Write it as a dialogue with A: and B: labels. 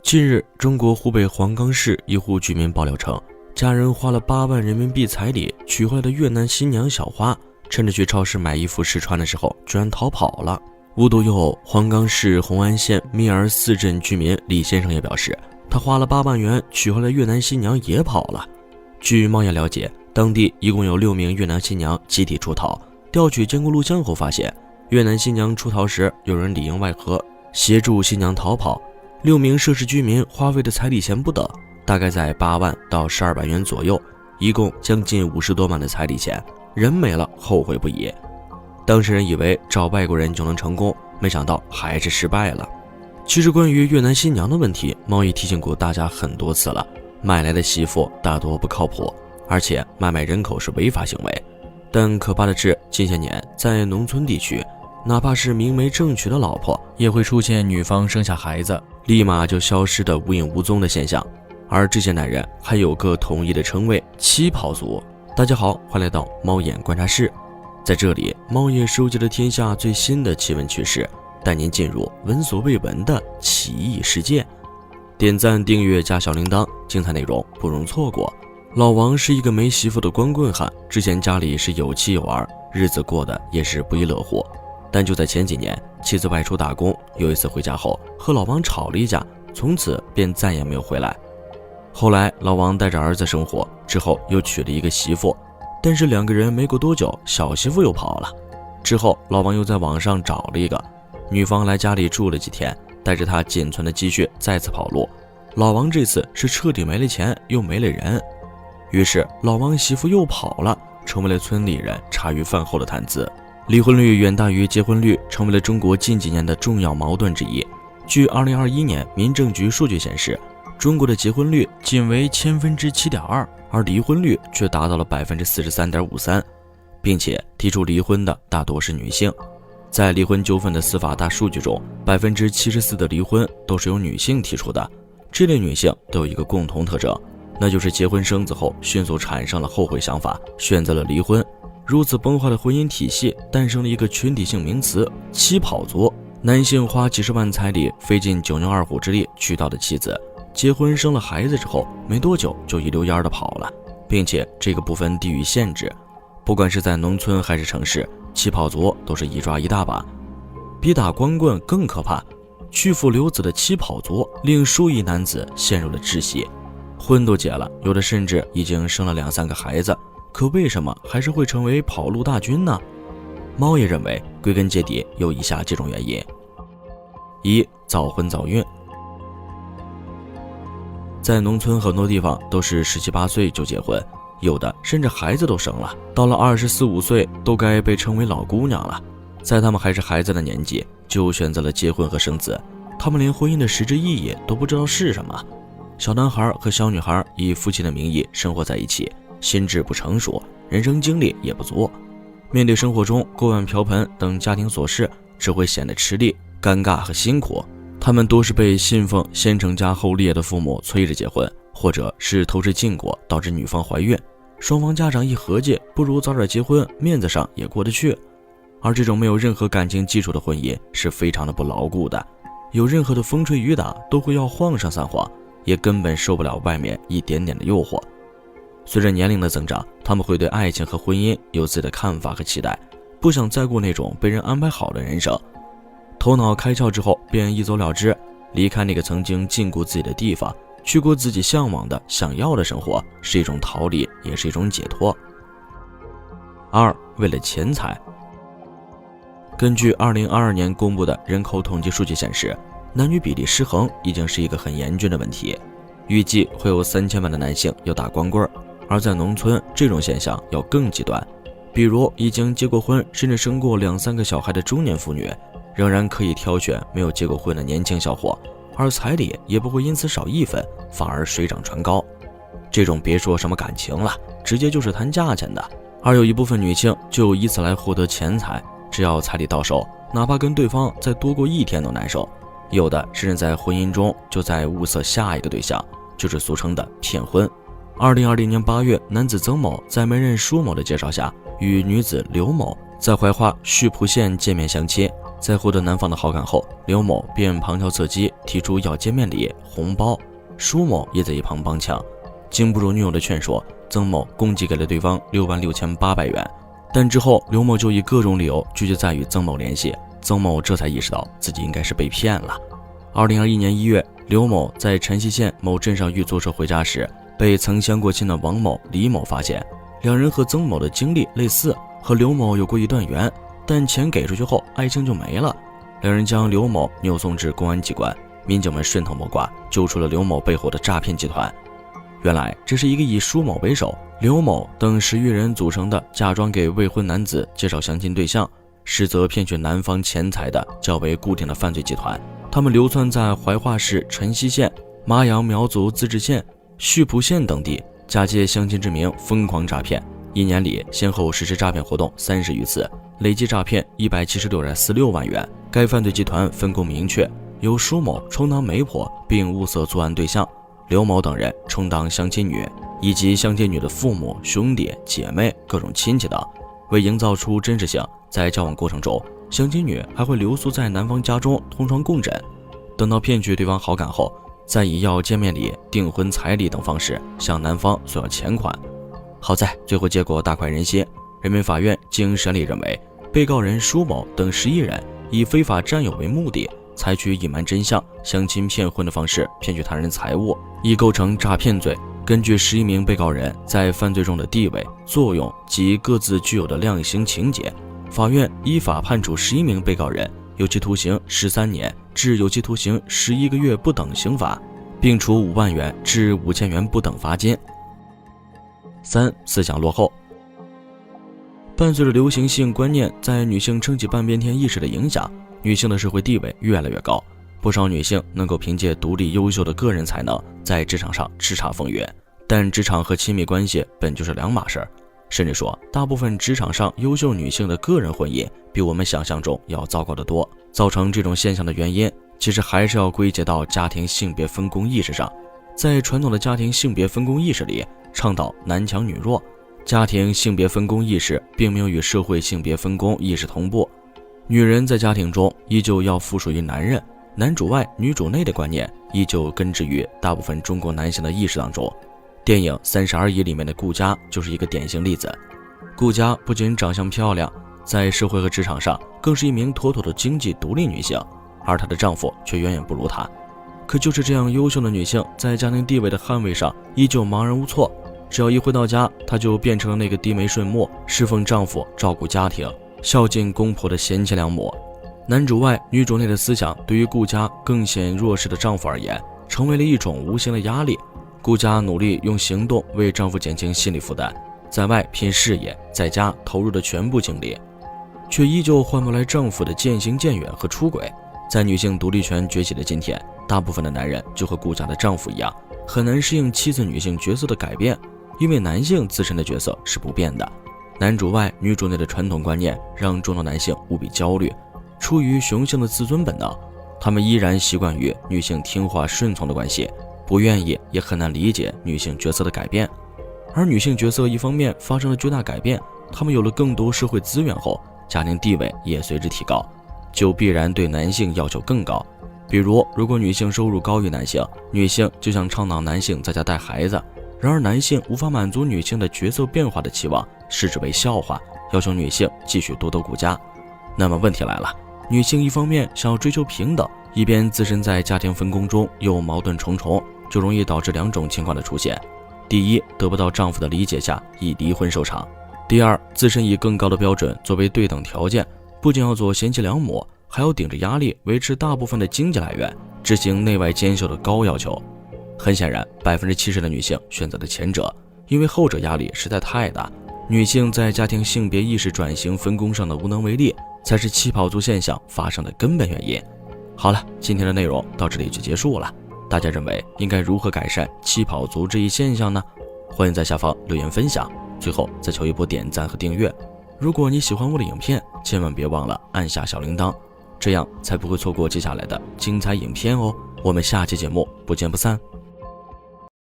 A: 近日，中国湖北黄冈市一户居民爆料称，家人花了8万人民币彩礼娶回来的越南新娘小花，趁着去超市买衣服试穿的时候，居然逃跑了。无独有偶，黄冈市红安县密尔寺镇居民李先生也表示，他花了8万元娶回来越南新娘也跑了。据猫眼了解，当地一共有6名越南新娘集体出逃。调取监控录像后发现，越南新娘出逃时有人里应外合，协助新娘逃跑。6名涉事居民花费的彩礼钱不等，大概在8万到12万元左右，一共将近50多万的彩礼钱，人没了后悔不已。当事人以为找外国人就能成功，没想到还是失败了。其实关于越南新娘的问题，猫也提醒过大家很多次了，买来的媳妇大多不靠谱，而且买卖人口是违法行为。但可怕的是，近些年在农村地区，哪怕是明媒正娶的老婆，也会出现女方生下孩子立马就消失的无影无踪的现象，而这些男人还有个统一的称谓——旗袍族。大家好，欢迎来到猫眼观察室，在这里，猫眼收集了天下最新的奇闻趣事，带您进入闻所未闻的奇异世界。点赞、订阅加小铃铛，精彩内容不容错过。老王是一个没媳妇的光棍汉，之前家里是有妻有儿，日子过得也是不亦乐乎。但就在前几年，妻子外出打工，有一次回家后和老王吵了一架，从此便再也没有回来。后来老王带着儿子生活，之后又娶了一个媳妇，但是2个人没过多久，小媳妇又跑了。之后老王又在网上找了一个女方来家里住了几天，带着他仅存的积蓄再次跑路。老王这次是彻底没了钱又没了人，于是老王媳妇又跑了，成为了村里人茶余饭后的谈资。离婚率远大于结婚率，成为了中国近几年的重要矛盾之一。据2021年民政局数据显示，中国的结婚率仅为7%，而离婚率却达到了43.53%，并且提出离婚的大多是女性。在离婚纠纷的司法大数据中，74%的离婚都是由女性提出的。这类女性都有一个共同特征，那就是结婚生子后迅速产生了后悔想法，选择了离婚。如此崩坏的婚姻体系诞生了一个群体性名词——旗袍族。男性花几十万彩礼，费尽九牛二虎之力娶到的妻子，结婚生了孩子之后，没多久就一溜烟的跑了，并且这个不分地域限制，不管是在农村还是城市，旗袍族都是一抓一大把。比打光棍更可怕，去父留子的旗袍族令数亿男子陷入了窒息，婚都结了，有的甚至已经生了2、3个孩子。可为什么还是会成为跑路大军呢？猫也认为归根结底有以下几种原因：一、早婚早孕。在农村很多地方都是17、18岁就结婚，有的甚至孩子都生了，到了24、25岁都该被称为老姑娘了。在他们还是孩子的年纪就选择了结婚和生子，他们连婚姻的实质意义都不知道是什么。小男孩和小女孩以夫妻的名义生活在一起，心智不成熟，人生经历也不足，面对生活中锅碗瓢盆等家庭琐事，只会显得吃力、尴尬和辛苦。他们多是被信奉先成家后立业的父母催着结婚，或者是偷吃禁果导致女方怀孕，双方家长一合计，不如早点结婚，面子上也过得去。而这种没有任何感情基础的婚姻是非常的不牢固的，有任何的风吹雨打都会要晃上3晃，也根本受不了外面一点点的诱惑。随着年龄的增长，他们会对爱情和婚姻有自己的看法和期待，不想再过那种被人安排好的人生。头脑开窍之后便一走了之，离开那个曾经禁锢自己的地方，去过自己向往的想要的生活，是一种逃离，也是一种解脱。2、为了钱财。根据2022年公布的人口统计数据显示，男女比例失衡已经是一个很严峻的问题，预计会有3000万的男性要打光棍，而在农村这种现象要更极端，比如已经结过婚甚至生过2、3个小孩的中年妇女，仍然可以挑选没有结过婚的年轻小伙，而彩礼也不会因此少1分，反而水涨船高。这种别说什么感情了，直接就是谈价钱的。而有一部分女性就以此来获得钱财，只要彩礼到手，哪怕跟对方再多过1天都难受。有的甚至在婚姻中就在物色下一个对象，就是俗称的骗婚。2020年8月，男子曾某在媒人舒某的介绍下，与女子刘某在怀化溆浦县见面相亲，在获得男方的好感后，刘某便旁敲侧击提出要见面礼、红包，舒某也在一旁帮腔。经不住女友的劝说，曾某共计给了对方66800元，但之后刘某就以各种理由拒绝再与曾某联系，曾某这才意识到自己应该是被骗了。2021年1月，刘某在晨曦县某镇上欲坐车回家时，被曾相过亲的王某、李某发现，两人和曾某的经历类似，和刘某有过一段缘，但钱给出去后，爱情就没了。两人将刘某扭送至公安机关，民警们顺藤摸瓜，揪出了刘某背后的诈骗集团。原来这是一个以舒某为首、刘某等10余人组成的，假装给未婚男子介绍相亲对象，实则骗取男方钱财的较为固定的犯罪集团。他们流窜在怀化市晨曦县、麻阳苗族自治县、溆浦县等地，假借相亲之名疯狂诈骗。1年里先后实施诈骗活动30余次，累计诈骗176.46万元。该犯罪集团分工明确，由舒某充当媒婆并物色作案对象，刘某等人充当相亲女以及相亲女的父母、兄弟、姐妹、各种亲戚等。为营造出真实性，在交往过程中，相亲女还会留宿在男方家中同床共枕，等到骗取对方好感后，再以要见面礼、订婚彩礼等方式向男方索要钱款。好在最后结果大快人心，人民法院经审理认为，被告人舒某等11人以非法占有为目的，采取隐瞒真相、相亲骗婚的方式骗取他人财物，已构成诈骗罪。根据11名被告人在犯罪中的地位、作用及各自具有的量刑情节，法院依法判处11名被告人有期徒刑13年至有期徒刑11个月不等刑罚，并处5万元至5000元不等罚金。3. 思想落后。伴随着流行性观念在女性撑起半边天意识的影响，女性的社会地位越来越高，不少女性能够凭借独立优秀的个人才能在职场上叱咤风云，但职场和亲密关系本就是两码事，甚至说大部分职场上优秀女性的个人婚姻比我们想象中要糟糕得多。造成这种现象的原因，其实还是要归结到家庭性别分工意识上。在传统的家庭性别分工意识里，倡导男强女弱，家庭性别分工意识并没有与社会性别分工意识同步。女人在家庭中依旧要附属于男人，男主外女主内的观念依旧根植于大部分中国男性的意识当中。电影《30而已》里面的顾佳就是一个典型例子。顾佳不仅长相漂亮，在社会和职场上更是一名妥妥的经济独立女性，而她的丈夫却远远不如她。可就是这样优秀的女性，在家庭地位的捍卫上依旧茫然无措，只要一回到家，她就变成了那个低眉顺目、侍奉丈夫、照顾家庭、孝敬公婆的贤妻良母。男主外女主内的思想对于顾佳更显弱势的丈夫而言，成为了一种无形的压力。顾佳努力用行动为丈夫减轻心理负担，在外拼事业，在家投入的全部精力，却依旧换不来丈夫的渐行渐远和出轨。在女性独立权崛起的今天，大部分的男人就和顾佳的丈夫一样，很难适应妻子女性角色的改变，因为男性自身的角色是不变的。男主外女主内的传统观念让众多男性无比焦虑，出于雄性的自尊本能，他们依然习惯于女性听话顺从的关系，不愿意也很难理解女性角色的改变。而女性角色一方面发生了巨大改变，她们有了更多社会资源后，家庭地位也随之提高，就必然对男性要求更高。比如，如果女性收入高于男性，女性就想倡导男性在家带孩子，然而男性无法满足女性的角色变化的期望，视之为笑话，要求女性继续多顾家。那么问题来了，女性一方面想要追求平等，一边自身在家庭分工中又矛盾重重，就容易导致两种情况的出现：第一，得不到丈夫的理解下以离婚收场；第二，自身以更高的标准作为对等条件，不仅要做贤妻良母，还要顶着压力维持大部分的经济来源，执行内外兼修的高要求。很显然，70%的女性选择了前者，因为后者压力实在太大。女性在家庭性别意识转型分工上的无能为力，才是旗袍族现象发生的根本原因。好了，今天的内容到这里就结束了。大家认为应该如何改善旗袍族这一现象呢？欢迎在下方留言分享。最后再求一波点赞和订阅。如果你喜欢我的影片，千万别忘了按下小铃铛，这样才不会错过接下来的精彩影片哦。我们下期节目不见不散。